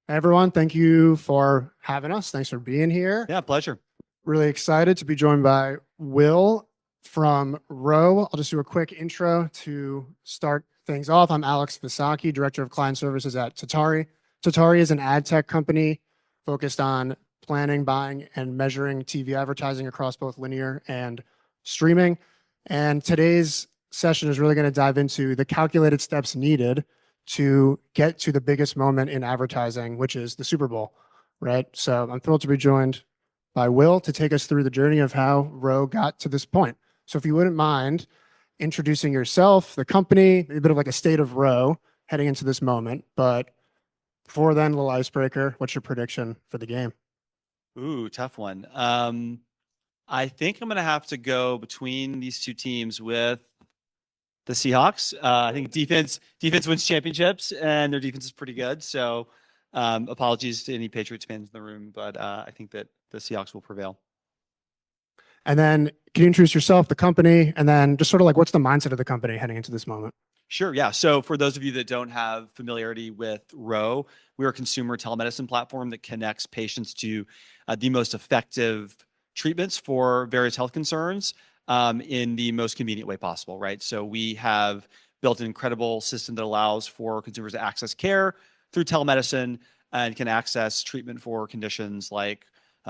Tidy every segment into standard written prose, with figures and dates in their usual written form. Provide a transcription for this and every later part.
Hey everyone, thank you for having us. Thanks for being here. Yeah, pleasure. Really excited to be joined by Will from Ro. I'll just do a quick intro to start things off. I'm Alex Visaki, Director of Client Services at Tatari. Tatari is an ad tech company focused on planning, buying, and measuring TV advertising across both linear and streaming. And today's session is really going to dive into the calculated steps needed to get to the biggest moment in advertising, which is the Super Bowl, right? So I'm thrilled to be joined by Will to take us through the journey of how Ro got to this point. So if you wouldn't mind introducing yourself, the company, a bit of like a state of Ro heading into this moment. But before then, a little icebreaker. What's your prediction for the game? Ooh, tough one. I think I'm gonna have to go between these two teams with the Seahawks. I think defense wins championships, and their defense is pretty good. So, apologies to any Patriots fans in the room, but I think that the Seahawks will prevail. And then can you introduce yourself, the company, and then just sort of like what's the mindset of the company heading into this moment? Sure, yeah. So for those of you that don't have familiarity with Ro, we're a consumer telemedicine platform that connects patients to the most effective treatments for various health concerns in the most convenient way possible, right? So we have built an incredible system that allows for consumers to access care through telemedicine and can access treatment for conditions like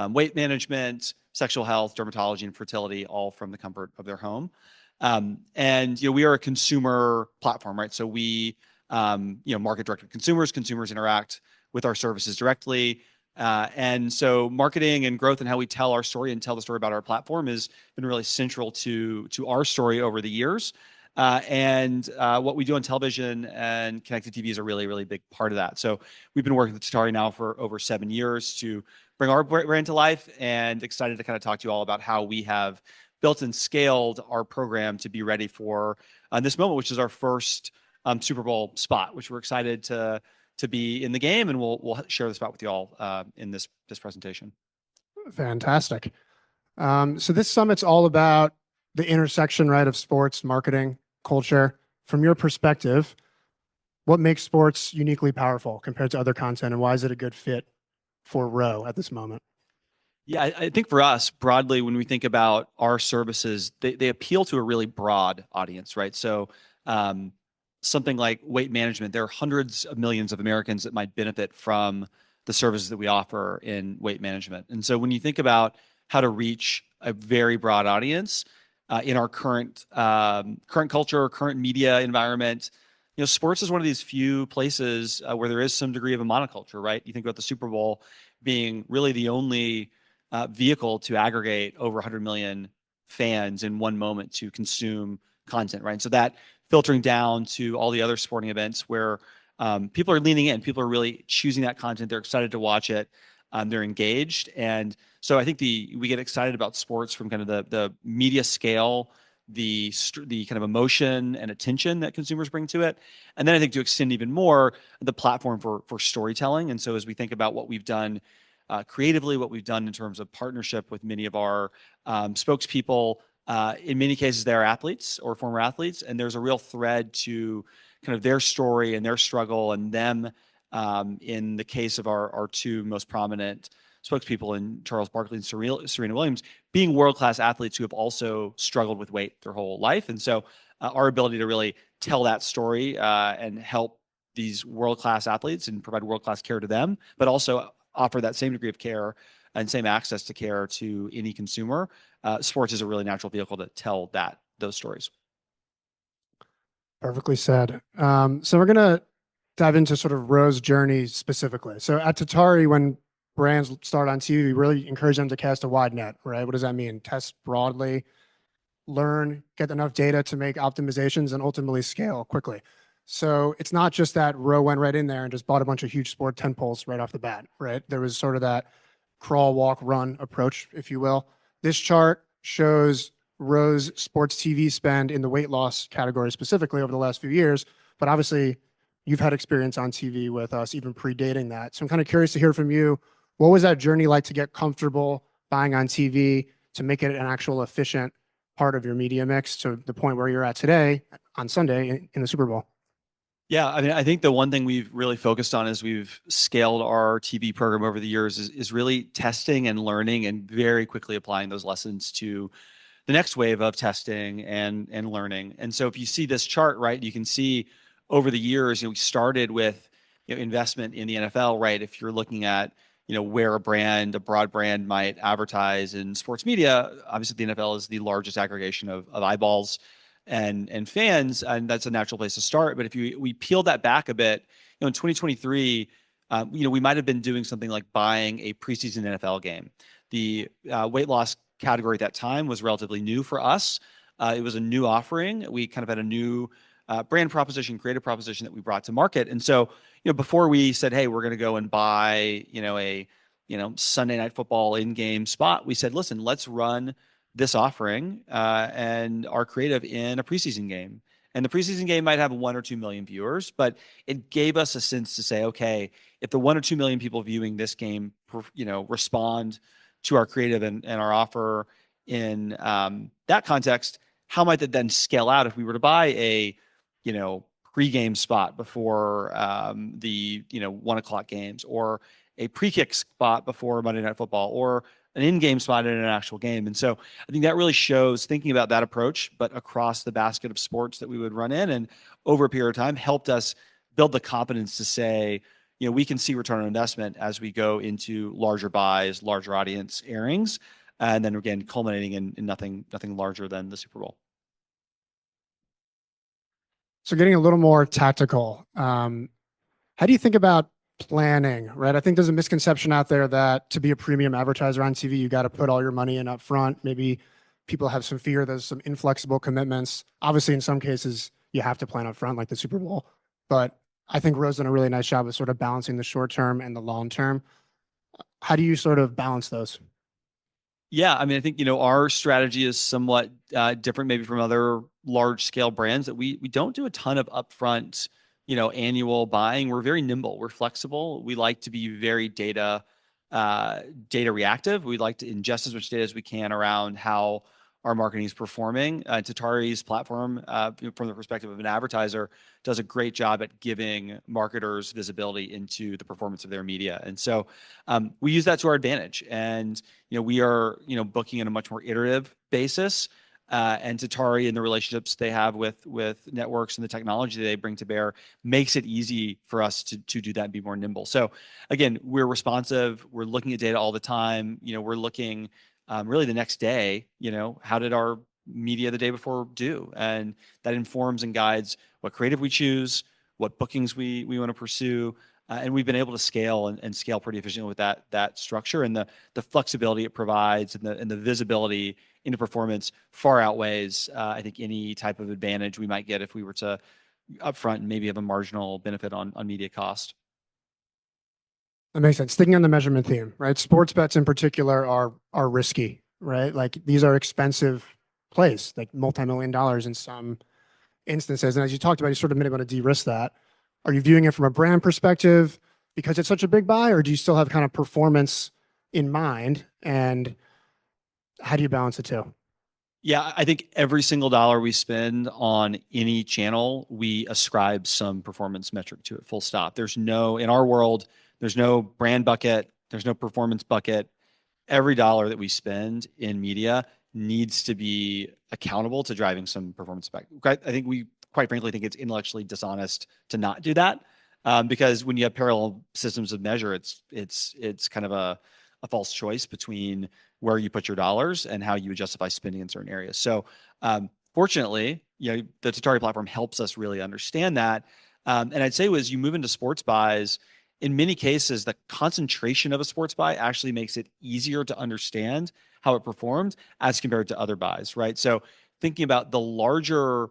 weight management, sexual health, dermatology, and fertility, all from the comfort of their home. And we are a consumer platform, right? So we market direct to consumers. Consumers interact with our services directly. And so marketing and growth and how we tell our story and tell the story about our platform has been really central to our story over the years. And what we do on television and connected TV is a really, really big part of that. So we've been working with Tatari now for over 7 years to bring our brand to life, and excited to kind of talk to you all about how we have built and scaled our program to be ready for this moment, which is our first Super Bowl spot, which we're excited to be in the game, and we'll share the spot with you all in this presentation. Fantastic. So this summit's all about the intersection, right, of sports, marketing, culture. From your perspective, what makes sports uniquely powerful compared to other content, and why is it a good fit for Ro at this moment? Yeah, I think for us broadly, when we think about our services, they appeal to a really broad audience, right? So something like weight management, there are hundreds of millions of Americans that might benefit from the services that we offer in weight management. And so when you think about how to reach a very broad audience in our current culture, current media environment, sports is one of these few places where there is some degree of a monoculture, right? You think about the Super Bowl being really the only vehicle to aggregate over 100 million fans in one moment to consume content, right? So that filtering down to all the other sporting events where people are leaning in, people are really choosing that content, they're excited to watch it, they're engaged, and so I think we get excited about sports from kind of the media scale, the kind of emotion and attention that consumers bring to it, and then I think to extend even more the platform for storytelling. And so as we think about what we've done creatively, what we've done in terms of partnership with many of our spokespeople. In many cases, they're athletes or former athletes, and there's a real thread to kind of their story and their struggle, and them, in the case of our two most prominent spokespeople in Charles Barkley and Serena Williams, being world-class athletes who have also struggled with weight their whole life. And so our ability to really tell that story and help these world-class athletes and provide world-class care to them, but also offer that same degree of care and same access to care to any consumer. Sports is a really natural vehicle to tell those stories. Perfectly said. So we're gonna dive into sort of Ro's journey specifically. So at Tatari, when brands start on TV, we really encourage them to cast a wide net, right? What does that mean? Test broadly, learn, get enough data to make optimizations, and ultimately scale quickly. So it's not just that Ro went right in there and just bought a bunch of huge sport tentpoles right off the bat, right? There was sort of that crawl, walk, run approach, if you will. This chart shows Ro's sports TV spend in the weight loss category specifically over the last few years, but obviously you've had experience on TV with us even predating that. So I'm kind of curious to hear from you. What was that journey like to get comfortable buying on TV to make it an actual efficient part of your media mix to the point where you're at today on Sunday in the Super Bowl? Yeah, I mean, I think the one thing we've really focused on as we've scaled our TV program over the years is really testing and learning and very quickly applying those lessons to the next wave of testing and learning. And so if you see this chart, right, you can see over the years, we started with investment in the NFL, right? If you're looking at where a broad brand might advertise in sports media, obviously the NFL is the largest aggregation of eyeballs and fans, and that's a natural place to start. But if we peel that back a bit, in 2023, we might have been doing something like buying a preseason NFL game. The weight loss category at that time was relatively new for us. It was a new offering. We kind of had a new brand proposition, creative proposition that we brought to market. And so, before we said, hey, we're going to go and buy, a Sunday Night Football in-game spot, we said, listen, let's run this offering and our creative in a preseason game. And the preseason game might have 1 or 2 million viewers, but it gave us a sense to say, okay, if the 1 or 2 million people viewing this game, respond to our creative and our offer in that context, how might that then scale out if we were to buy a, pregame spot before the 1 o'clock games, or a pre-kick spot before Monday Night Football, or an in-game spot in an actual game. And so I think that really shows thinking about that approach, but across the basket of sports that we would run in, and over a period of time helped us build the confidence to say, we can see return on investment as we go into larger buys, larger audience airings, and then again, culminating in nothing larger than the Super Bowl. So getting a little more tactical, how do you think about planning, right? I think there's a misconception out there that to be a premium advertiser on TV, you got to put all your money in up front. Maybe people have some fear there's some inflexible commitments. Obviously, in some cases, you have to plan up front, like the Super Bowl. But I think Ro's done a really nice job of sort of balancing the short term and the long term. How do you sort of balance those? Yeah, I mean, I think our strategy is somewhat different, maybe from other large scale brands, that we don't do a ton of upfront, annual buying. We're very nimble. We're flexible. We like to be very data reactive. We like to ingest as much data as we can around how our marketing is performing. Tatari's platform, from the perspective of an advertiser, does a great job at giving marketers visibility into the performance of their media. And so we use that to our advantage. And we are booking on a much more iterative basis. And Tatari and the relationships they have with networks and the technology they bring to bear makes it easy for us to do that and be more nimble. So again, we're responsive. We're looking at data all the time. We're looking really the next day, how did our media the day before do? And that informs and guides what creative we choose, what bookings we want to pursue. And we've been able to scale and scale pretty efficiently with that structure, and the flexibility it provides, and the visibility into performance far outweighs, I think, any type of advantage we might get if we were to upfront and maybe have a marginal benefit on media cost. That makes sense. Sticking on the measurement theme, right? Sports bets in particular are risky, right? Like these are expensive plays, like multi-million dollars in some instances. And as you talked about, you sort of been able to de-risk that. Are you viewing it from a brand perspective because it's such a big buy, or do you still have kind of performance in mind? And how do you balance the two? Yeah, I think every single dollar we spend on any channel, we ascribe some performance metric to it, full stop. In our world, there's no brand bucket, there's no performance bucket. Every dollar that we spend in media needs to be accountable to driving some performance back. I think we, quite frankly, think it's intellectually dishonest to not do that, because when you have parallel systems of measure, it's kind of a false choice between where you put your dollars and how you would justify spending in certain areas. So fortunately, the Tatari platform helps us really understand that. And I'd say as you move into sports buys, in many cases, the concentration of a sports buy actually makes it easier to understand how it performed as compared to other buys, right? So thinking about the larger,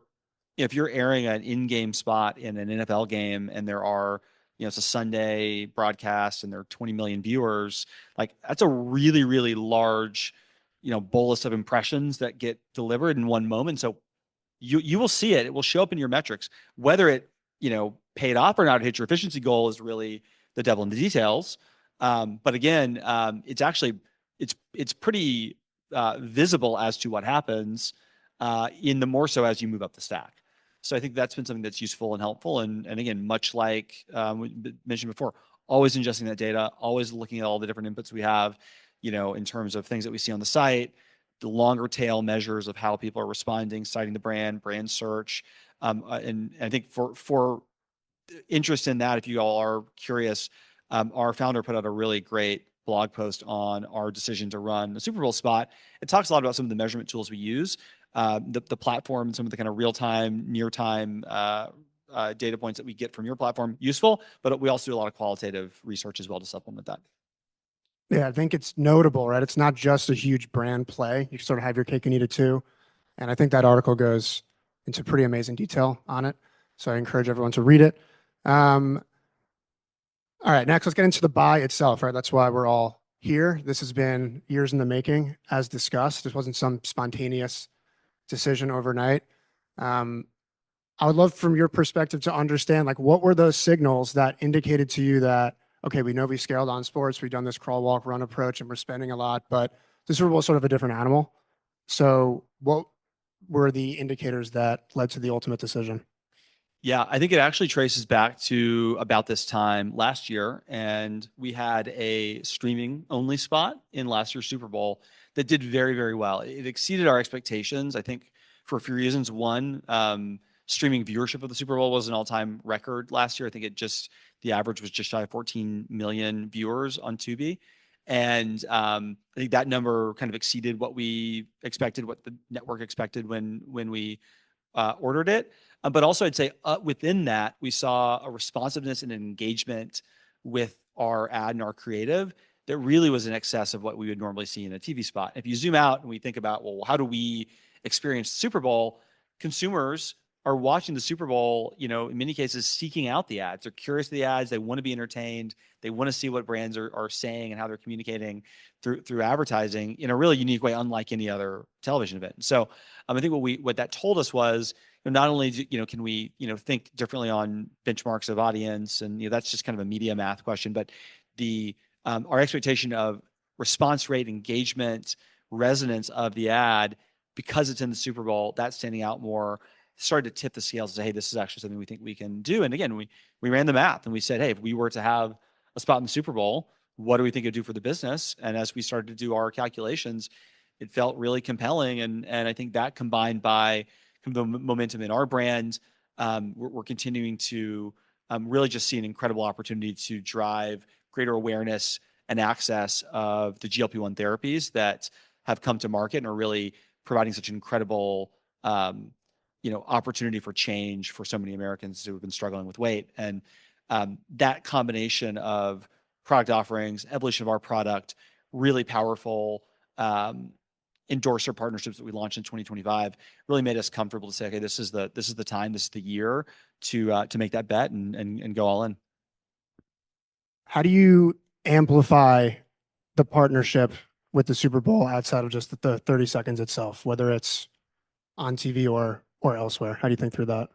if you're airing an in-game spot in an NFL game and there are, it's a Sunday broadcast and there are 20 million viewers, like that's a really, really large, bolus of impressions that get delivered in one moment. So you will see it. It will show up in your metrics. Whether it, paid off or not, hit your efficiency goal is really the devil in the details. But again, it's pretty visible as to what happens in the more so as you move up the stack. So I think that's been something that's useful and helpful. And again, much like we mentioned before, always ingesting that data, always looking at all the different inputs we have, in terms of things that we see on the site, the longer tail measures of how people are responding, citing the brand search. And I think for interest in that, if you all are curious, our founder put out a really great blog post on our decision to run a Super Bowl spot. It talks a lot about some of the measurement tools we use, the platform, and some of the kind of real time, near time data points that we get from your platform. Useful, but we also do a lot of qualitative research as well to supplement that. Yeah, I think it's notable, right? It's not just a huge brand play. You sort of have your cake and eat it too. And I think that article goes into pretty amazing detail on it. So I encourage everyone to read it. All right, next let's get into the buy itself, right? That's why we're all here. This has been years in the making, as discussed. This wasn't some spontaneous decision overnight. I would love from your perspective to understand, like, what were those signals that indicated to you that, okay, we know we scaled on sports, we've done this crawl, walk, run approach, and we're spending a lot, but the Super Bowl is sort of a different animal. So what were the indicators that led to the ultimate decision? Yeah, I think it actually traces back to about this time last year. And we had a streaming only spot in last year's Super Bowl that did very, very well. It exceeded our expectations, I think, for a few reasons. One, streaming viewership of the Super Bowl was an all-time record last year. I think the average was just shy of 14 million viewers on Tubi. And I think that number kind of exceeded what we expected, what the network expected when we ordered it. But also, I'd say within that, we saw a responsiveness and an engagement with our ad and our creative that really was in excess of what we would normally see in a TV spot. If you zoom out and we think about, well, how do we experience the Super Bowl? Consumers are watching the Super Bowl, in many cases, seeking out the ads. They're curious to the ads. They want to be entertained. They want to see what brands are saying and how they're communicating through advertising in a really unique way, unlike any other television event. So I think what that told us was, not only can we think differently on benchmarks of audience, and that's just kind of a media math question, but our expectation of response rate, engagement, resonance of the ad, because it's in the Super Bowl, that's standing out more, started to tip the scales and say, hey, this is actually something we think we can do. And again, we ran the math and we said, hey, if we were to have a spot in the Super Bowl, what do we think it'd do for the business? And as we started to do our calculations, it felt really compelling. And I think that, combined by the momentum in our brand, we're continuing to really just see an incredible opportunity to drive greater awareness and access of the GLP-1 therapies that have come to market and are really providing such an incredible opportunity for change for so many Americans who have been struggling with weight. And that combination of product offerings, evolution of our product, really powerful endorser partnerships that we launched in 2025 really made us comfortable to say, okay, this is the time, this is the year to make that bet and go all in. How do you amplify the partnership with the Super Bowl outside of just the 30 seconds itself, whether it's on TV or elsewhere? How do you think through that?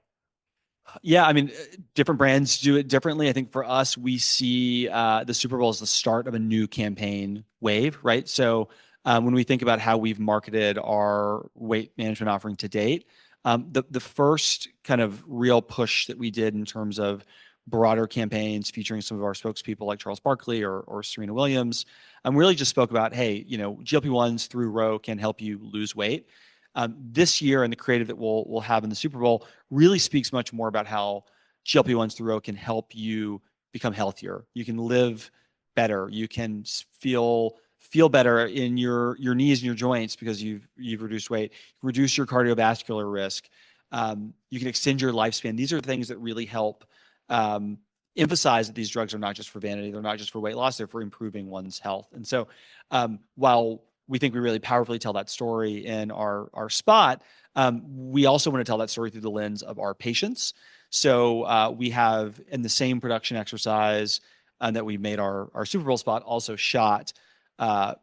Yeah, I mean, different brands do it differently. I think for us, we see the Super Bowl as the start of a new campaign wave, right? So when we think about how we've marketed our weight management offering to date, the first kind of real push that we did in terms of broader campaigns featuring some of our spokespeople like Charles Barkley or Serena Williams, really just spoke about, hey, GLP-1s through Ro can help you lose weight. This year, and the creative that we'll have in the Super Bowl really speaks much more about how GLP-1s through Ro can help you become healthier. You can live better. You can feel better in your knees and your joints because you've reduced weight. Reduce your cardiovascular risk. You can extend your lifespan. These are things that really help emphasize that these drugs are not just for vanity. They're not just for weight loss. They're for improving one's health. And so while we think we really powerfully tell that story in our spot, we also want to tell that story through the lens of our patients. So we have, in the same production exercise that we made our Super Bowl spot, also shot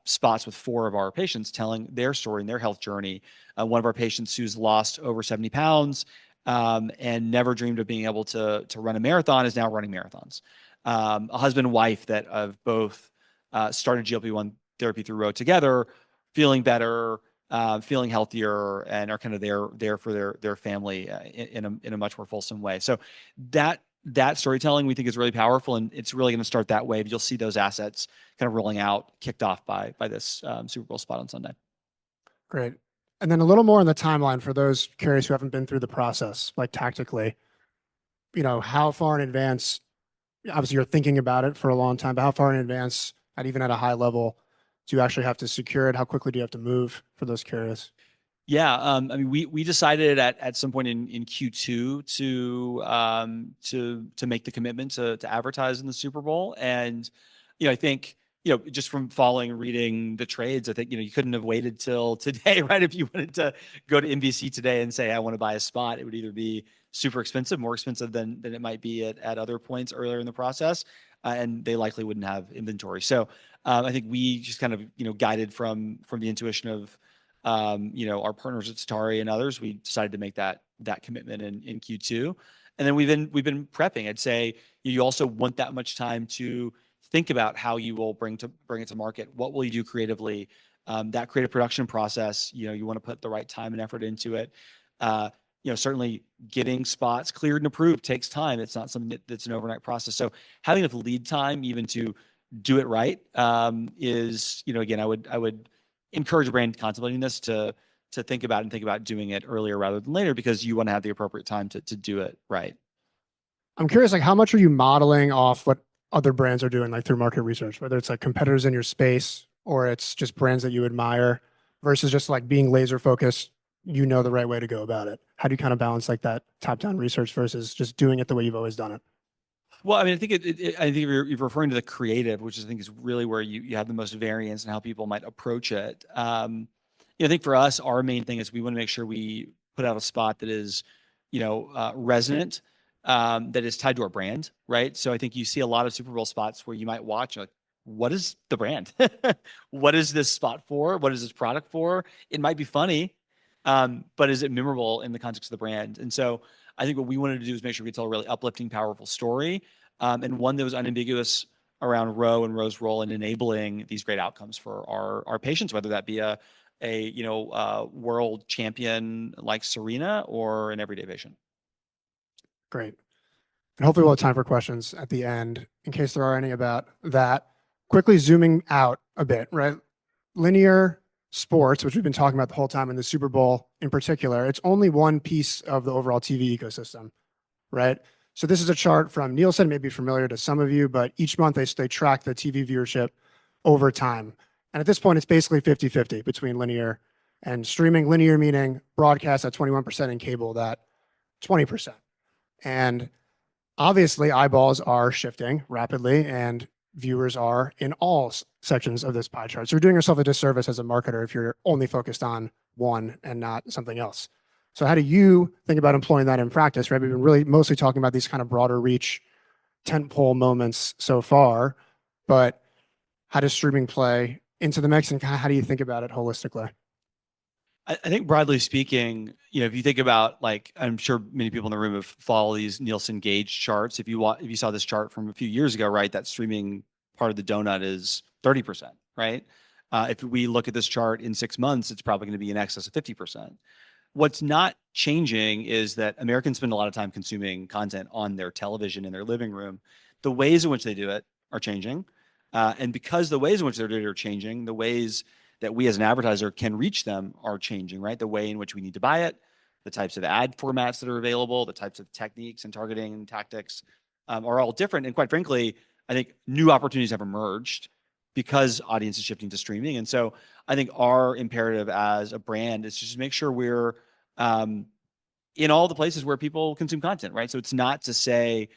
spots with 4 of our patients telling their story and their health journey. One of our patients who's lost over 70 pounds and never dreamed of being able to run a marathon is now running marathons. A husband and wife that have both started GLP-1 therapy through Ro together, feeling better, feeling healthier, and are kind of there for their family in a much more fulsome way. So that storytelling we think is really powerful, and it's really going to start that way. But you'll see those assets kind of rolling out, kicked off by this Super Bowl spot on Sunday. Great. And then a little more on the timeline for those curious who haven't been through the process, like tactically, how far in advance, obviously you're thinking about it for a long time, but how far in advance, even at a high level, do you actually have to secure it? How quickly do you have to move for those curious? Yeah, I mean, we decided at some point in Q2 to make the commitment to advertise in the Super Bowl, and I think just from following and reading the trades, I think you couldn't have waited till today, right? If you wanted to go to NBC today and say I want to buy a spot, it would either be super expensive, more expensive than it might be at other points earlier in the process, and they likely wouldn't have inventory. So I think we just kind of guided from the intuition of our partners at Tatari and others. We decided to make that commitment in Q2, and then we've been prepping. I'd say you also want that much time to think about how you will bring it to market. What will you do creatively? That creative production process, you want to put the right time and effort into it. Certainly getting spots cleared and approved takes time. It's not something that's an overnight process. So having enough lead time even to do it right is, again, I would encourage a brand contemplating this to think about doing it earlier rather than later, because you want to have the appropriate time to do it right. I'm curious, like, how much are you modeling off what other brands are doing, like through market research, whether it's like competitors in your space or it's just brands that you admire versus just like being laser focused, the right way to go about it? How do you kind of balance like that top down research versus just doing it the way you've always done it? Well, I mean, I think I think you're referring to the creative, which I think is really where you have the most variance in how people might approach it. I think for us, our main thing is we want to make sure we put out a spot that is, resonant, that is tied to our brand, right? So I think you see a lot of Super Bowl spots where you might watch, like, what is the brand? What is this spot for? What is this product for? It might be funny, but is it memorable in the context of the brand? And so I think what we wanted to do is make sure we tell a really uplifting, powerful story, and one that was unambiguous around Ro and Ro's role in enabling these great outcomes for our patients, whether that be a world champion like Serena or an everyday patient. Great. And hopefully we'll have time for questions at the end in case there are any about that. Quickly zooming out a bit, right? Linear sports, which we've been talking about the whole time, in the Super Bowl in particular, it's only one piece of the overall TV ecosystem, right? So this is a chart from Nielsen, maybe familiar to some of you, but each month they track the TV viewership over time. And at this point, it's basically 50-50 between linear and streaming. Linear meaning broadcast at 21% and cable that 20%. And obviously eyeballs are shifting rapidly and viewers are in all sections of this pie chart. So you're doing yourself a disservice as a marketer if you're only focused on one and not something else. So how do you think about employing that in practice, right? We've been really mostly talking about these kind of broader reach tentpole moments so far, but how does streaming play into the mix, and how do you think about it holistically? I think broadly speaking, if you think about, like, I'm sure many people in the room have followed these Nielsen gauge charts. If you saw this chart from a few years ago, right, that streaming part of the donut is 30%, right? If we look at this chart in 6 months, it's probably going to be in excess of 50%. What's not changing is that Americans spend a lot of time consuming content on their television in their living room. The ways in which they do it are changing. And because the ways in which they're doing it are changing, the ways that we as an advertiser can reach them are changing, right? The way in which we need to buy it, the types of ad formats that are available, the types of techniques and targeting and tactics are all different. And quite frankly, I think new opportunities have emerged because audience is shifting to streaming. And so I think our imperative as a brand is just to make sure we're in all the places where people consume content, right? So it's not to say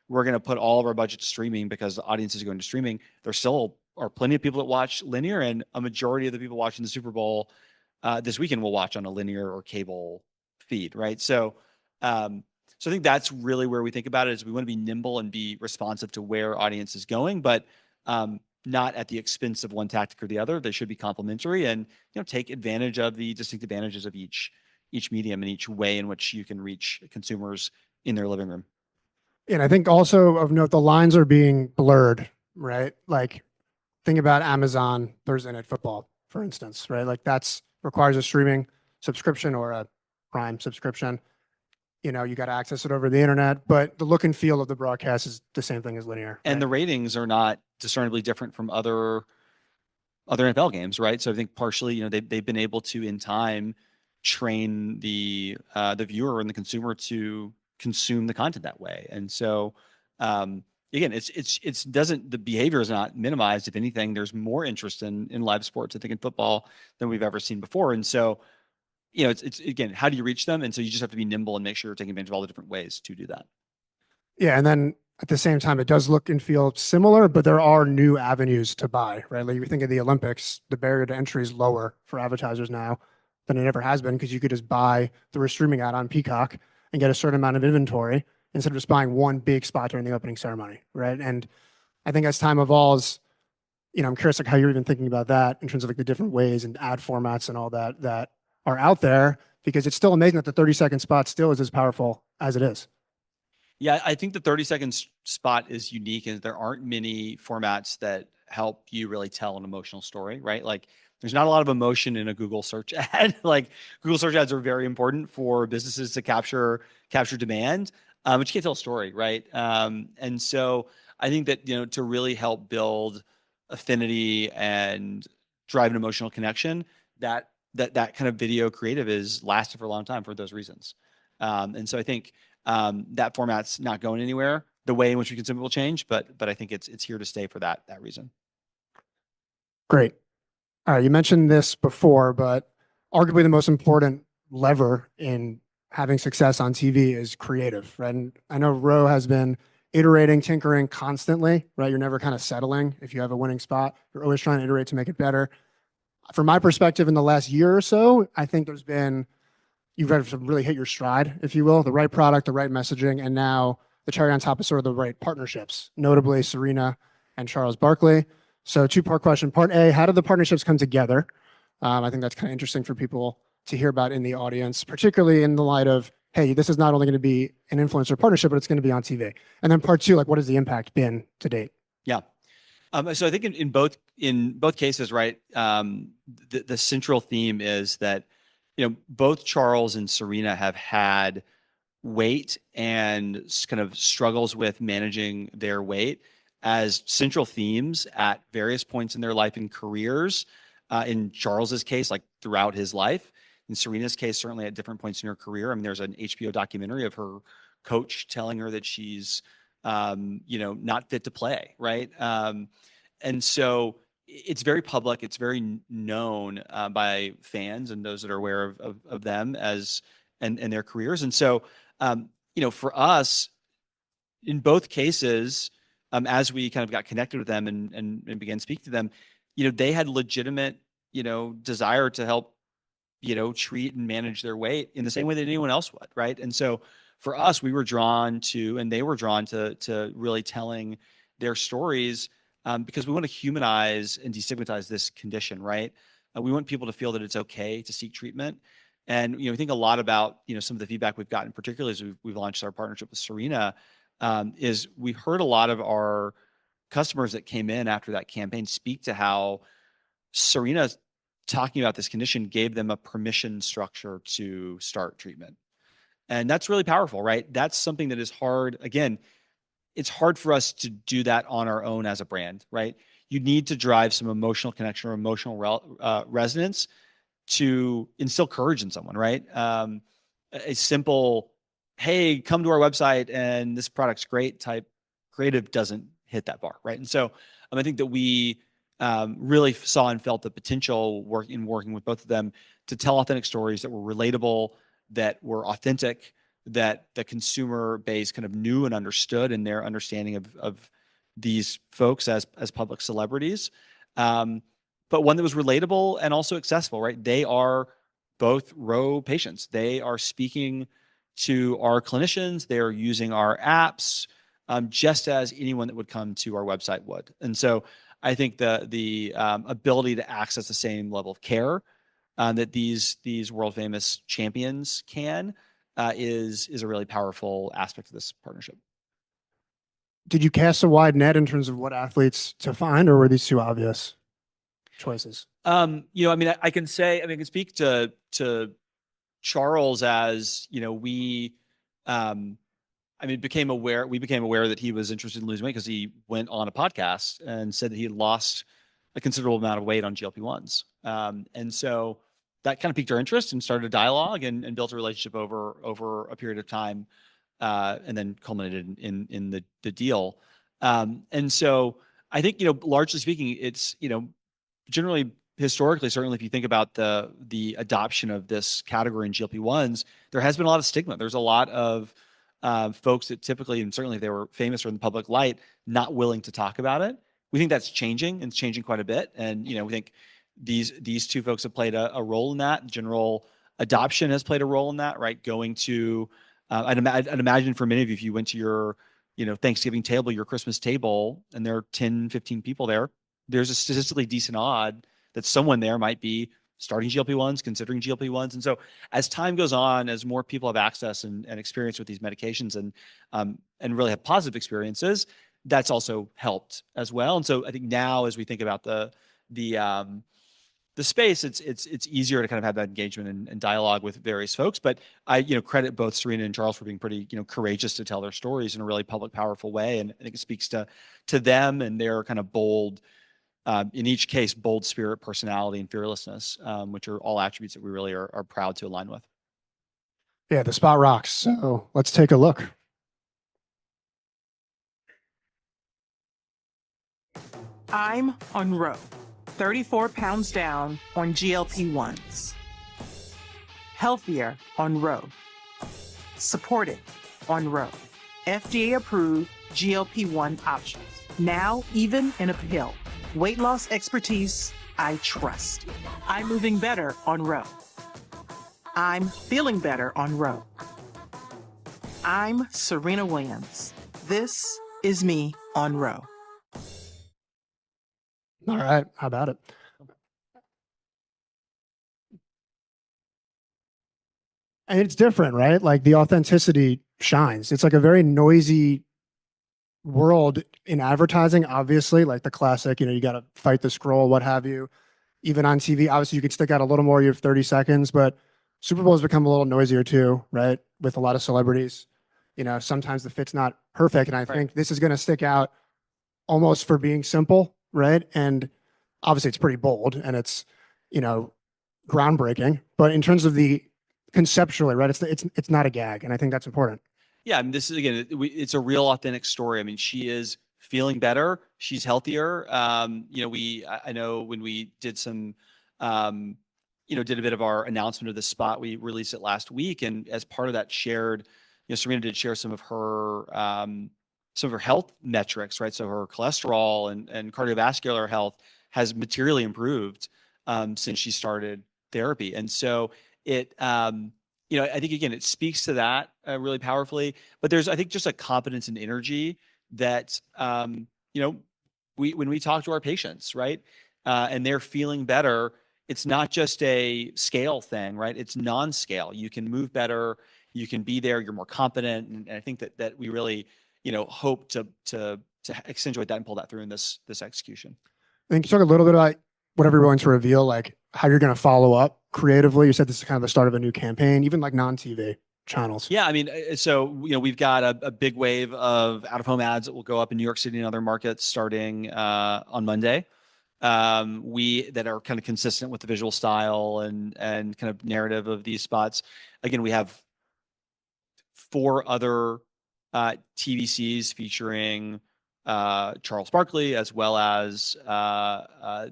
we're going to put all of our budget to streaming because the audience is going to streaming. There still are plenty of people that watch linear, and a majority of the people watching the Super Bowl this weekend will watch on a linear or cable feed, right? So I think that's really where we think about it, is we want to be nimble and be responsive to where audience is going, but not at the expense of one tactic or the other. They should be complementary, and take advantage of the distinct advantages of each medium and each way in which you can reach consumers in their living room. And I think also of note, the lines are being blurred, right? Like, think about Amazon Thursday Night Football, for instance, right? Like, that's requires a streaming subscription or a Prime subscription. You know, you got to access it over the internet, but the look and feel of the broadcast is the same thing as linear. And right? the ratings are not discernibly different from other NFL games, right? So I think partially, they've been able to in time train the viewer and the consumer to consume the content that way. And so again, it's doesn't the behavior is not minimized. If anything, there's more interest in live sports, I think, in football than we've ever seen before. And so, it's again, how do you reach them? And so you just have to be nimble and make sure you're taking advantage of all the different ways to do that. Yeah, and then at the same time, it does look and feel similar, but there are new avenues to buy, right? Like if you think of the Olympics, the barrier to entry is lower for advertisers now than it ever has been because you could just buy through a streaming ad on Peacock and get a certain amount of inventory instead of just buying one big spot during the opening ceremony, right? And I think as time evolves, I'm curious like how you're even thinking about that in terms of like the different ways and ad formats and all that that are out there because it's still amazing that the 30-second spot still is as powerful as it is. Yeah, I think the 30-second spot is unique, and there aren't many formats that help you really tell an emotional story, right? Like, there's not a lot of emotion in a Google search ad. Like, Google search ads are very important for businesses to capture demand, but you can't tell a story, right? And so I think that to really help build affinity and drive an emotional connection, that kind of video creative is lasted for a long time for those reasons. And so I think that format's not going anywhere. The way in which we consume it will change, but I think it's here to stay for that reason. Great. All right, you mentioned this before, but arguably the most important lever in having success on TV is creative, right? And I know Ro has been iterating, tinkering constantly, right? You're never kind of settling. If you have a winning spot, you're always trying to iterate to make it better. From my perspective, in the last year or so, I think you've had to really hit your stride, if you will, the right product, the right messaging, and now the cherry on top is sort of the right partnerships, notably Serena and Charles Barkley. So two-part question. Part A, how did the partnerships come together? I think that's kind of interesting for people to hear about in the audience, particularly in the light of, hey, this is not only going to be an influencer partnership, but it's going to be on TV. And then part two, like what has the impact been to date? Yeah. So I think in both cases, right, the central theme is that both Charles and Serena have had weight and kind of struggles with managing their weight as central themes at various points in their life and careers. In Charles's case, like throughout his life. In Serena's case, certainly at different points in her career. I mean, there's an HBO documentary of her coach telling her that she's, not fit to play, right? And so it's very public. It's very known by fans and those that are aware of them and their careers. And so, for us, in both cases, as we kind of got connected with them and began speaking to them, they had legitimate, desire to help, treat and manage their weight in the same way that anyone else would, right? And so for us, we were drawn to, and they were drawn to really telling their stories because we want to humanize and destigmatize this condition, right? We want people to feel that it's okay to seek treatment. And we think a lot about some of the feedback we've gotten, particularly as we've launched our partnership with Serena, is we heard a lot of our customers that came in after that campaign speak to how Serena talking about this condition gave them a permission structure to start treatment. And that's really powerful, right? That's something that is hard. Again, it's hard for us to do that on our own as a brand, right? You need to drive some emotional connection or emotional resonance to instill courage in someone, right? A simple, hey, come to our website and this product's great type creative doesn't hit that bar, right? And so I think that we really saw and felt the potential working with both of them to tell authentic stories that were relatable, that were authentic, that the consumer base kind of knew and understood in their understanding of these folks as public celebrities. But one that was relatable and also accessible, right? They are both Ro patients. They are speaking to our clinicians. They are using our apps just as anyone that would come to our website would. And so I think the ability to access the same level of care that these world famous champions can is a really powerful aspect of this partnership. Did you cast a wide net in terms of what athletes to find, or were these too obvious? choices? You know, I mean, I can say, I mean, I can speak to Charles as, you know, I mean, we became aware that he was interested in losing weight because he went on a podcast and said that he had lost a considerable amount of weight on GLP-1s. And so that kind of piqued our interest and started a dialogue and built a relationship over a period of time, and then culminated in the deal. And so I think, you know, largely speaking, it's, you know, generally historically, certainly if you think about the adoption of this category in GLP-1s, there has been a lot of stigma. There's a lot of folks that typically, and certainly if they were famous or in the public light, not willing to talk about it. We think that's changing, and it's changing quite a bit. And, you know, we think these two folks have played a role in that. General adoption has played a role in that, right? Going to, I'd imagine for many of you, if you went to your, you know, Thanksgiving table, your Christmas table, and there are 10, 15 people there, there's a statistically decent odd that someone there might be starting GLP-1s, considering GLP-1s. And so as time goes on, as more people have access and experience with these medications and really have positive experiences, that's also helped as well. And so I think now as we think about the space, it's easier to kind of have that engagement and dialogue with various folks. But I, you know, credit both Serena and Charles for being pretty, you know, courageous to tell their stories in a really public, powerful way. And I think it speaks to them and their kind of bold, in each case, bold spirit, personality, and fearlessness, which are all attributes that we really are proud to align with. Yeah, the spot rocks. So let's take a look. I'm on Ro, 34 pounds down on GLP-1s. Healthier on Ro. Supported on Ro. FDA approved GLP-1 options. Now even in a pill. Weight loss expertise I trust. I'm moving better on Ro. I'm feeling better on Ro. I'm Serena Williams. This is me on Ro. All right. How about it? And it's different, right? Like the authenticity shines. It's like a very noisy world in advertising, obviously, like the classic, you know, you got to fight the scroll, what have you. Even on TV, obviously you can stick out a little more, you have 30 seconds, but Super Bowl has become a little noisier too, right? With a lot of celebrities. You know, sometimes the fit's not perfect. And I think this is going to stick out almost for being simple, right? And obviously it's pretty bold and it's, you know, groundbreaking, but in terms of the conceptually, right? It's not a gag. And I think that's important. Yeah, I mean, this is again, it's a real authentic story. I mean, she is feeling better. She's healthier. You know, I know when we did some, you know, did a bit of our announcement of this spot, we released it last week, and as part of that, shared, you know, Serena did share some of her health metrics, right? So her cholesterol and cardiovascular health has materially improved since she started therapy, and so it. You know, I think again, it speaks to that really powerfully. But there's, I think, just a confidence and energy that, you know, when we talk to our patients, right, and they're feeling better, it's not just a scale thing, right? It's non-scale. You can move better, you can be there, you're more confident, and I think that we really, you know, hope to accentuate that and pull that through in this execution. I think you talk a little bit about whatever you're going to reveal, like how you're going to follow up creatively. You said this is kind of the start of a new campaign, even like non-TV channels. Yeah, I mean, so, you know, we've got a big wave of out-of-home ads that will go up in New York City and other markets starting on Monday. That are kind of consistent with the visual style and kind of narrative of these spots. Again, we have 4 other TVCs featuring Charles Barkley, as well as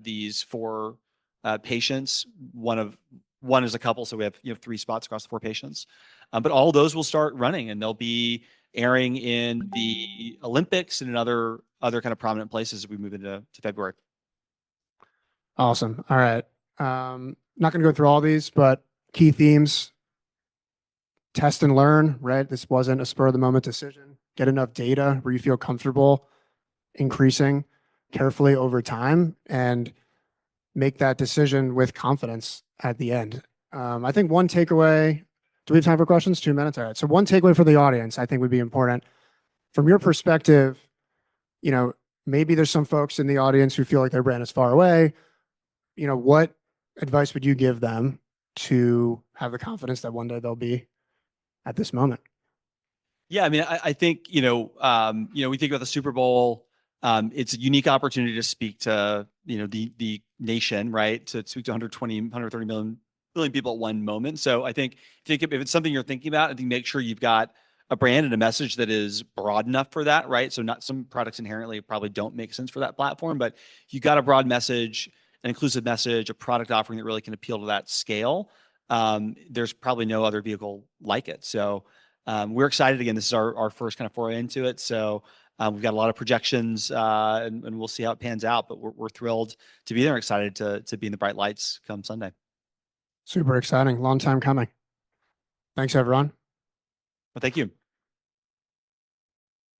these 4 patients. One is a couple, so we have 3 spots across the 4 patients. But all those will start running, and they'll be airing in the Olympics and in other kind of prominent places as we move into February. Awesome. All right. Not going to go through all these, but key themes: test and learn. Right. This wasn't a spur of the moment decision. Get enough data where you feel comfortable increasing carefully over time, and make that decision with confidence at the end. I think one takeaway, do we have time for questions? 2 minutes? All right. So one takeaway for the audience, I think would be important. From your perspective, you know, maybe there's some folks in the audience who feel like their brand is far away. what advice would you give them to have the confidence that one day they'll be at this moment? Yeah, I mean, I think, we think about the Super Bowl. It's a unique opportunity to speak to, the nation, right? To speak to 130 million people at one moment. So I think if it's something you're thinking about, I think make sure you've got a brand and a message that is broad enough for that, right? So not some products inherently probably don't make sense for that platform, but you got a broad message, an inclusive message, a product offering that really can appeal to that scale. There's probably no other vehicle like it. So we're excited. Again, this is our first kind of foray into it. So we've got a lot of projections and we'll see how it pans out, but we're thrilled to be there, excited to be in the bright lights come Sunday. Super exciting. Long time coming. Thanks, everyone. Well, thank you.